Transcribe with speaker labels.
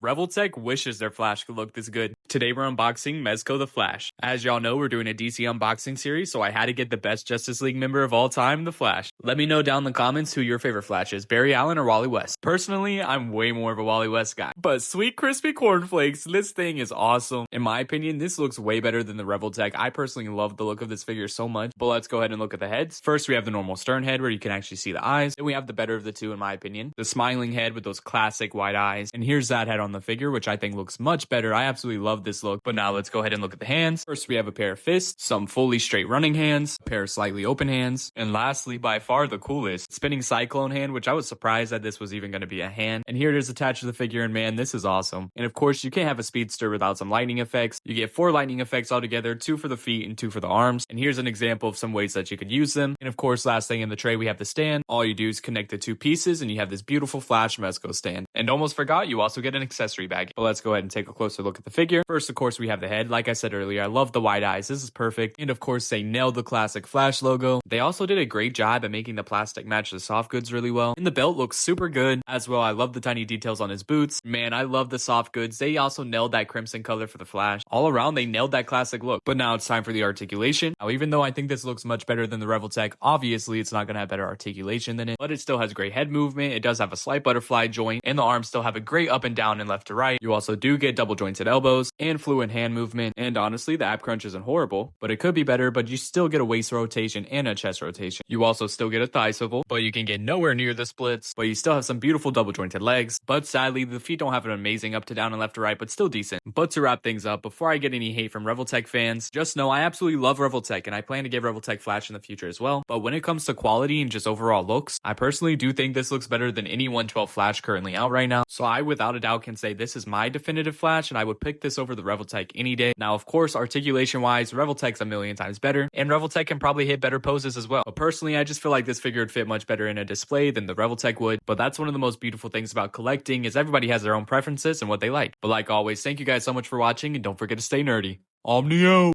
Speaker 1: Revoltech wishes their Flash could look this good. Today we're unboxing Mezco the Flash. As y'all know, we're doing a DC unboxing series, so I had to get the best Justice League member of all time, the Flash. Let me know down in the comments who your favorite Flash is, Barry Allen or Wally West. Personally, I'm way more of a Wally West guy. But sweet crispy cornflakes, this thing is awesome. In my opinion, this looks way better than the Revoltech. I personally love the look of this figure so much, but let's go ahead and look at the heads. First, we have the normal stern head where you can actually see the eyes. Then we have the better of the two in my opinion. The smiling head with those classic wide eyes. And here's that head on the figure, which I think looks much better. I absolutely love this look. But now let's go ahead and look at the hands. First, we have a pair of fists, some fully straight running hands, a pair of slightly open hands, and lastly, by far the coolest, spinning cyclone hand, which I was surprised that this was even going to be a hand. And here it is attached to the figure, and man, this is awesome. And of course, you can't have a speedster without some lightning effects. You get 4 lightning effects altogether, 2 for the feet and 2 for the arms. And here's an example of some ways that you could use them. And of course, last thing in the tray, we have the stand. All you do is connect the 2 pieces, and you have this beautiful Flash Mezco stand. And almost forgot, you also get an accessory bag. But let's go ahead and take a closer look at the figure. First, of course, we have the head. Like I said earlier, I love the wide eyes. This is perfect. And of course, they nailed the classic Flash logo. They also did a great job at making the plastic match the soft goods really well. And the belt looks super good as well. I love the tiny details on his boots. Man, I love the soft goods. They also nailed that crimson color for the Flash. All around, they nailed that classic look. But now it's time for the articulation. Now, even though I think this looks much better than the Revoltech, obviously it's not going to have better articulation than it, but it still has great head movement. It does have a slight butterfly joint, and the arms still have a great up and down and left to right. You also do get double jointed elbows and fluid hand movement. And honestly, the ab crunch isn't horrible, but it could be better. But you still get a waist rotation and a chest rotation. You also still get a thigh swivel, but you can get nowhere near the splits. But you still have some beautiful double jointed legs. But sadly, the feet don't have an amazing up to down and left to right, but still decent. But to wrap things up, before I get any hate from Revoltech fans, just know I absolutely love Revoltech, and I plan to give Revoltech Flash in the future as well. But when it comes to quality and just overall looks, I personally do think this looks better than any 112 Flash currently out right now. So I without a doubt can say this is my definitive Flash, and I would pick this over the Revoltech any day. Now, of course, articulation wise, Revoltech's a million times better, and Revoltech can probably hit better poses as well. But personally, I just feel like this figure would fit much better in a display than the Revoltech would. But that's one of the most beautiful things about collecting, is everybody has their own preferences and what they like. But like always, thank you guys so much for watching, and don't forget to stay nerdy. Omnio!